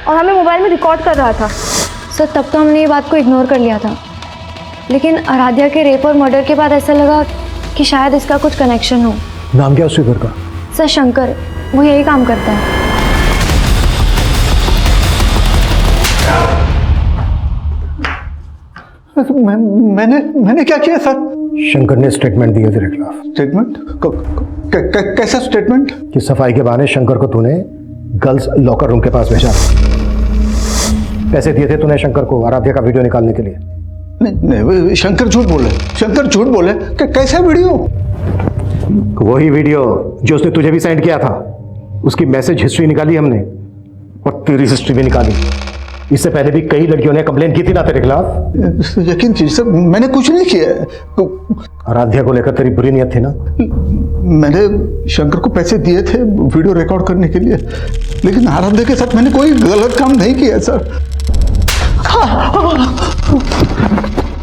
और हमें मोबाइल में रिकॉर्ड कर रहा था। सर तब तो हमने ये बात को इग्नोर कर लिया था, लेकिन आराध्या के रेप और मर्डर के बाद ऐसा लगा कि शायद इसका कुछ कनेक्शन हो। नाम क्या उस स्वीपर का? सर शंकर, वो यही काम करता है। मैंने क्या किया सर? शंकर ने स्टेटमेंट दिया तेरे खिलाफ। स्टेटमेंट? कैसा स्टेटमेंट? कि सफाई के बहाने शंकर को तूने गर्ल्स लॉकर रूम के पास भेजा। पैसे दिए थे तूने शंकर को आराध्या का वीडियो निकालने के लिए। नहीं, शंकर झूठ बोले। शंकर झूठ बोले। कैसा वीडियो? वही वीडियो जो उसने तुझे भी सेंड किया था। उसकी मैसेज हिस्ट्री निकाली हमने और तेरी हिस्ट्री भी निकाली। इससे पहले भी कई लड़कियों ने कंप्लेन की थी ना तेरे खिलाफ। यकीन कीजिए सर, मैंने कुछ नहीं किया। आराध्या को लेकर तेरी बुरी नियत थी ना? मैंने शंकर को पैसे दिए थे वीडियो रिकॉर्ड करने के लिए, लेकिन आराध्या के साथ मैंने कोई गलत काम नहीं किया सर।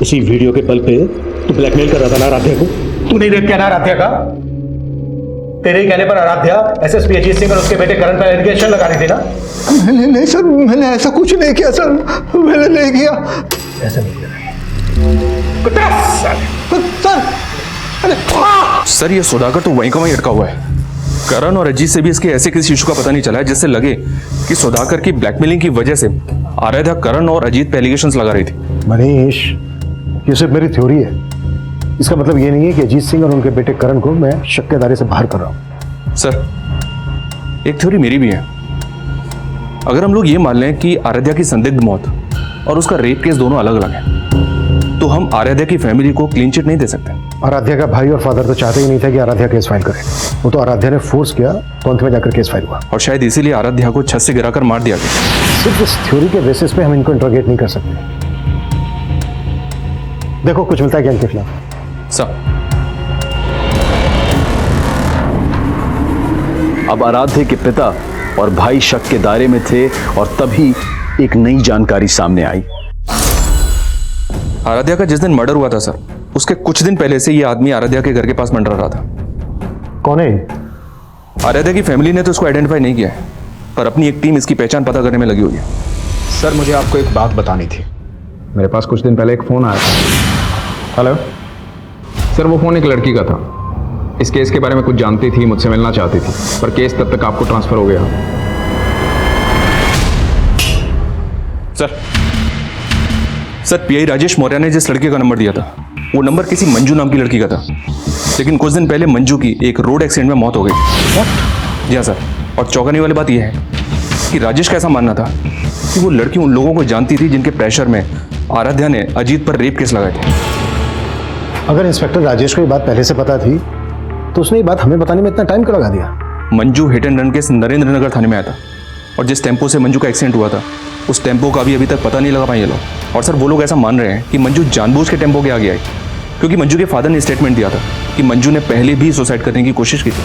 इसी वीडियो के बल पे तू ब्लैकमेल कर रहा था ना आराध्या को? तू नहीं रेप किया ना आराध्या का? तेरे ही कहने पर आराध्या एसएसपी अजीत सिंह और उसके बेटे करण पर एलिगेशन लगा रही थी ना? नहीं सर, मैंने ऐसा कुछ नहीं किया सर, मैंने नहीं किया। ऐसा नहीं किया सर ये सौदागर तो वहीं का वहीं अटका हुआ है। करण और अजीत से भी इसके ऐसे किसी इशू का पता नहीं चला है जिससे लगे कि सौदागर की ब्लैकमेलिंग की वजह से आराध्या करण और अजीत पे एलिगेशंस लगा रही थी। मनीष, ये सिर्फ मेरी थ्योरी है। इसका मतलब ये नहीं है कि अजीत सिंह और उनके बेटे करण को मैं शक के दायरे से बाहर कर रहा हूं। सर एक थ्योरी मेरी भी है। अगर हम लोग ये मान लें कि आराध्या की संदिग्ध मौत और उसका रेप केस दोनों अलग अलग हैं, तो हम आराध्या की फैमिली को क्लीन चिट नहीं दे सकते। आराध्या का भाई और फादर तो चाहते ही नहीं था कि आराध्या केस फाइल करे। वो तो आराध्या ने फोर्स किया तो अंत में जाकर केस फाइल हुआ। और शायद इसीलिए आराध्या को छत से गिराकर मार दिया गया। सिर्फ इस थ्योरी के बेसिस पे हम इनको इंट्रोगेट नहीं कर सकते। देखो कुछ मिलता है क्या इनके खिलाफ? अब आराध्या के पिता और भाई शक के दायरे में थे और तभी एक नई जानकारी सामने आई। आराध्या का जिस दिन मर्डर हुआ था सर, उसके कुछ दिन पहले से ये आदमी आराध्या के घर के पास मंडरा रहा था। कौन है? आराध्या की फैमिली ने तो इसको आइडेंटिफाई नहीं किया है, पर अपनी एक टीम इसकी पहचान पता करने में लगी हुई है। सर मुझे आपको एक बात बतानी थी। मेरे पास कुछ दिन पहले एक फ़ोन आया था। हेलो सर, वो फ़ोन एक लड़की का था इस केस के बारे में कुछ जानती थी, मुझसे मिलना चाहती थी, पर केस तब तक आपको ट्रांसफर हो गया। सर पीआई राजेश मौर्य ने जिस लड़के का नंबर दिया था वो नंबर किसी मंजू नाम की लड़की का था, लेकिन कुछ दिन पहले मंजू की एक रोड एक्सीडेंट में मौत हो गई। जी हाँ सर, और चौंकाने वाली बात यह है कि राजेश का ऐसा मानना था कि वो लड़की उन लोगों को जानती थी जिनके प्रेशर में आराध्या ने अजीत पर रेप केस लगाए थे। अगर इंस्पेक्टर राजेश को ये बात पहले से पता थी तो उसने ये बात हमें बताने में इतना टाइम क्यों लगा दिया? Manju hit and run case Narendra Nagar थाने में आया था, और जिस टेम्पो से मंजू का एक्सीडेंट हुआ था उस टेम्पो का भी अभी तक पता नहीं लगा पाए ये लोग। और सर वो लोग ऐसा मान रहे हैं कि मंजू जानबूझ के टेम्पो के आगे आई, क्योंकि मंजू के फादर ने स्टेटमेंट दिया था कि मंजू ने पहले भी सुसाइड करने की कोशिश की थी।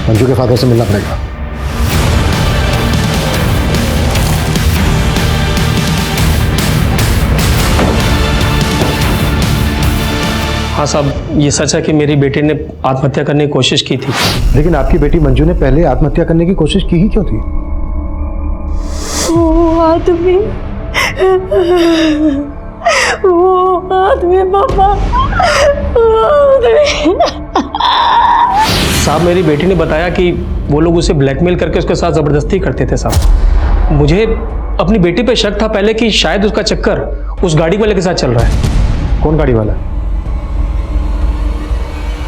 मंजू के फादर से मिलना पड़ेगा। हाँ साहब, ये सच है कि मेरी बेटी ने आत्महत्या करने की कोशिश की थी। लेकिन आपकी बेटी मंजू ने पहले आत्महत्या करने की कोशिश की ही क्यों थी? वो आदमी पापा, साहब मेरी बेटी ने बताया कि वो लोग उसे ब्लैकमेल करके उसके साथ ज़बरदस्ती करते थे साहब। मुझे अपनी बेटी पे शक था पहले कि शायद उसका चक्कर उस गाड़ी वाले के साथ चल रहा है। कौन गाड़ी वाला?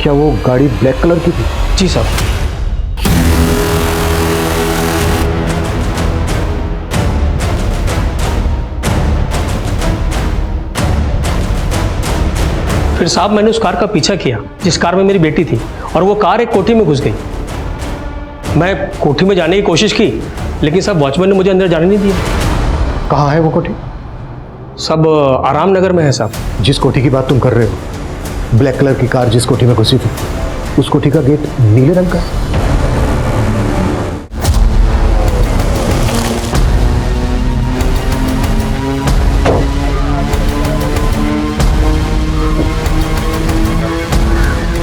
क्या वो गाड़ी ब्लैक कलर की थी? जी साहब। फिर साहब मैंने उस कार का पीछा किया जिस कार में मेरी बेटी थी, और वो कार एक कोठी में घुस गई। मैं कोठी में जाने की कोशिश की, लेकिन साहब वॉचमैन ने मुझे अंदर जाने नहीं दिया। कहाँ है वो कोठी? सब आराम नगर में है साहब। जिस कोठी की बात तुम कर रहे हो, ब्लैक कलर की कार जिस कोठी में घुसी थी, उस कोठी का गेट नीले रंग का?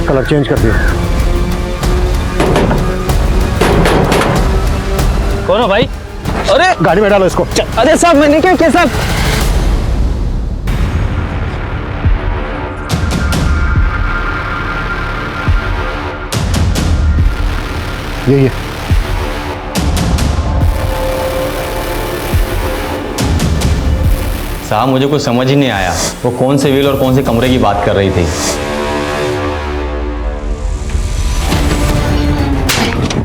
कलर चेंज कर दिया। कौन हो भाई? अरे गाड़ी में डालो इसको। अरे साहब मैंने क्या किया साहब? ये साहब मुझे कुछ समझ ही नहीं आया, वो कौन से व्हील और कौन से कमरे की बात कर रही थी।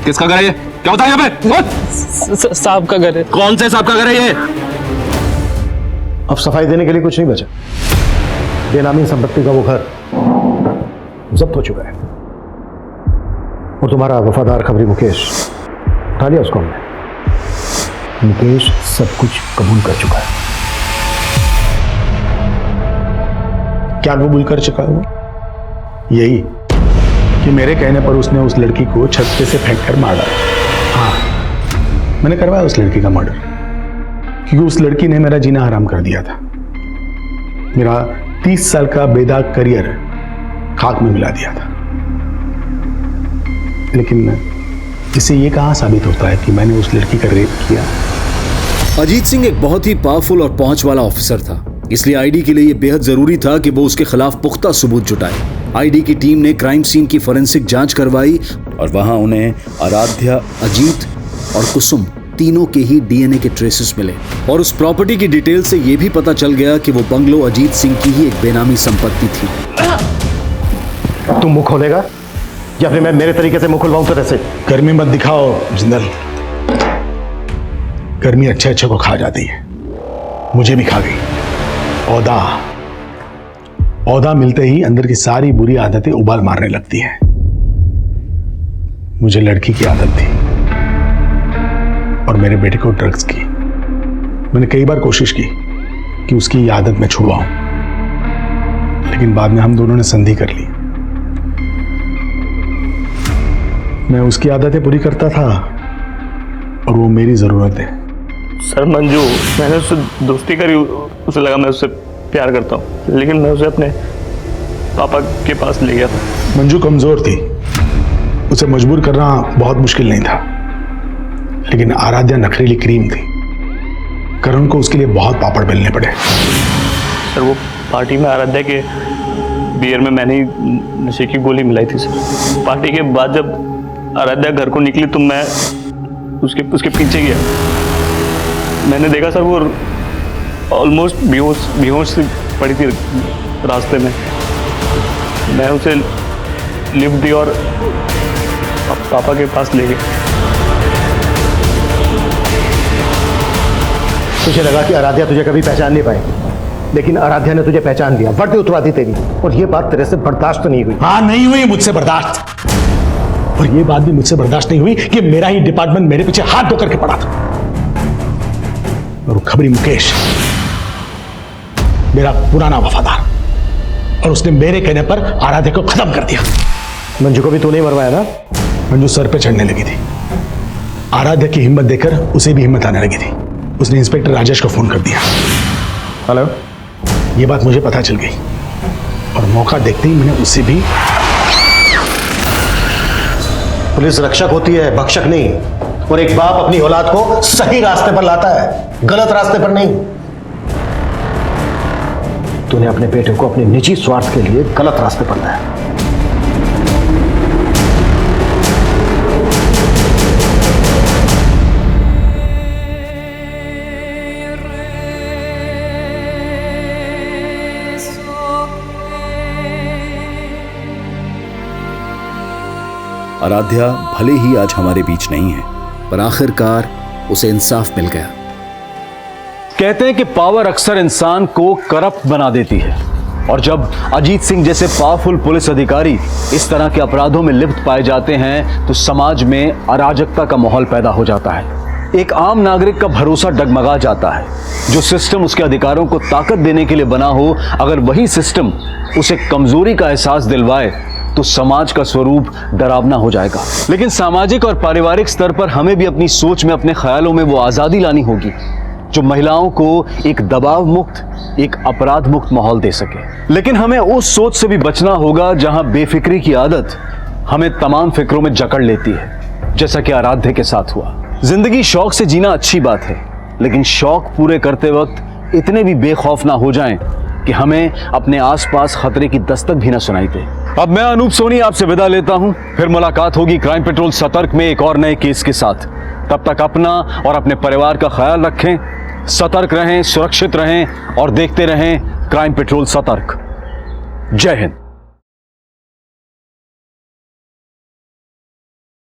किसका घर है ये? क्या होता है यहाँ पे? साहब का घर है। कौन से साहब का घर है ये? अब सफाई देने के लिए कुछ नहीं बचा। बेनामी संपत्ति का वो घर जब्त हो चुका है, और तुम्हारा वफादार खबरी मुकेश उठा लिया उसको हमने। मुकेश सब कुछ कबूल कर चुका है। क्या कबूल कर चुका है वो? यही कि मेरे कहने पर उसने उस लड़की को छत पे से फेंक कर मार डाला। हाँ, मैंने करवाया उस लड़की का मर्डर, क्योंकि उस लड़की ने मेरा जीना हराम कर दिया था। मेरा 30 साल का बेदाग करियर खाक में मिला दिया था। लेकिन इससे ये कहाँ साबित होता है कि मैंने उस लड़की का रेप किया? अजीत सिंह एक बहुत ही पावरफुल और पहुंच वाला ऑफिसर था, इसलिए आईडी के लिए यह बेहद जरूरी था कि वो उसके खिलाफ पुख्ता सबूत जुटाए। आईडी की टीम ने क्राइम सीन की फोरेंसिक जांच करवाई और वहां उन्हें आराध्या, अजीत और कुसुम तीनों के ही डीएनए के ट्रेसेस मिले, और उस प्रॉपर्टी की डिटेल से यह भी पता चल गया कि वो बंगलो अजीत सिंह की ही एक बेनामी संपत्ति थी। तुम मुंह खोलेगा या फिर मैं मेरे तरीके से मुंह खुलवाऊं तेरे से? गर्मी मत दिखाओ जिंदल, गर्मी अच्छे को खा जाती है, मुझे भी खा गई। औदा मिलते ही अंदर की सारी बुरी आदतें उबाल मारने लगती हैं। मुझे लड़की की आदत थी और मेरे बेटे को ड्रग्स की। मैंने कई बार कोशिश की कि उसकी ये आदत मैं छुड़वाऊं, लेकिन बाद में हम दोनों ने संधि कर ली। मैं उसकी आदतें पूरी करता था और वो मेरी जरूरत है। सर मंजू, मैंने उससे दोस्ती करी, उसे लगा मैं उससे प्यार करता हूँ, लेकिन मैं उसे अपने पापा के पास ले गया था। मंजू कमजोर थी, उसे मजबूर करना बहुत मुश्किल नहीं था, लेकिन आराध्या नखरीली क्रीम थी। करण को उसके लिए बहुत पापड़ बेलने पड़े। सर वो पार्टी में आराध्या के बियर में मैंने ही नशे की गोली मिलाई थी सर। पार्टी के बाद जब आराध्या घर को निकली तो मैं उसके पीछे गया। मैंने देखा सर वो ऑलमोस्ट बेहोश सी पड़ी थी रास्ते में। मैं उसे लिफ्ट दी और पापा के पास ले गए। तुझे लगा कि आराध्या तुझे कभी पहचान नहीं पाएगी, लेकिन आराध्या ने तुझे पहचान लिया, वर्दी उतरा दी तेरी, और ये बात तेरे से बर्दाश्त नहीं हुई। हाँ, नहीं हुई मुझसे बर्दाश्त। और ये बात भी मुझसे बर्दाश्त नहीं हुई कि मेरा ही डिपार्टमेंट मेरे पीछे हाथ धो करके पड़ा था। और वो खबरी मुकेश, मेरा पुराना वफादार, और उसने मेरे कहने पर आराध्या को खत्म कर दिया। मंजू को भी तूने मरवाया ना? मंजू सर पे चढ़ने लगी थी। आराध्या की हिम्मत देखकर उसे भी हिम्मत आने लगी थी। उसने इंस्पेक्टर राजेश को फोन कर दिया। हेलो, ये बात मुझे पता चल गई और मौका देखते ही मैंने उसे भी। पुलिस रक्षक होती है, भक्षक नहीं। और एक बाप अपनी औलाद को सही रास्ते पर लाता है, गलत रास्ते पर नहीं। तूने अपने बेटे को अपने निजी स्वार्थ के लिए गलत रास्ते पर लाया। आराध्या भले ही आज हमारे बीच नहीं है, पर आखिरकार उसे इंसाफ मिल गया। कहते हैं कि पावर अक्सर इंसान को करप्ट बना देती है, और जब अजीत सिंह जैसे पावरफुल पुलिस अधिकारी इस तरह के अपराधों में लिप्त पाए जाते हैं तो समाज में अराजकता का माहौल पैदा हो जाता है। एक आम नागरिक का भरोसा डगमगा जाता है। जो सिस्टम उसके अधिकारों को ताकत देने के लिए बना हो, अगर वही सिस्टम उसे कमजोरी का एहसास दिलवाए तो समाज का स्वरूप डरावना हो जाएगा। लेकिन सामाजिक और पारिवारिक स्तर पर हमें भी अपनी सोच में, अपने ख्यालों में वो आजादी लानी होगी जो महिलाओं को एक दबाव मुक्त, एक अपराध मुक्त माहौल दे सके। लेकिन हमें उस सोच से भी बचना होगा जहां बेफिक्री की आदत हमें तमाम फिक्रों में जकड़ लेती है, जैसा कि आराध्या के साथ हुआ। जिंदगी शौक से जीना अच्छी बात है, लेकिन शौक पूरे करते वक्त इतने भी बेखौफ ना हो जाएं कि हमें अपने आसपास खतरे की दस्तक भी ना सुनाई दे। अब मैं अनूप सोनी आपसे विदा लेता हूं। फिर मुलाकात होगी क्राइम पेट्रोल सतर्क में एक और नए केस के साथ। तब तक अपना और अपने परिवार का ख्याल रखें, सतर्क रहें, सुरक्षित रहें और देखते रहें क्राइम पेट्रोल सतर्क। जय हिंद।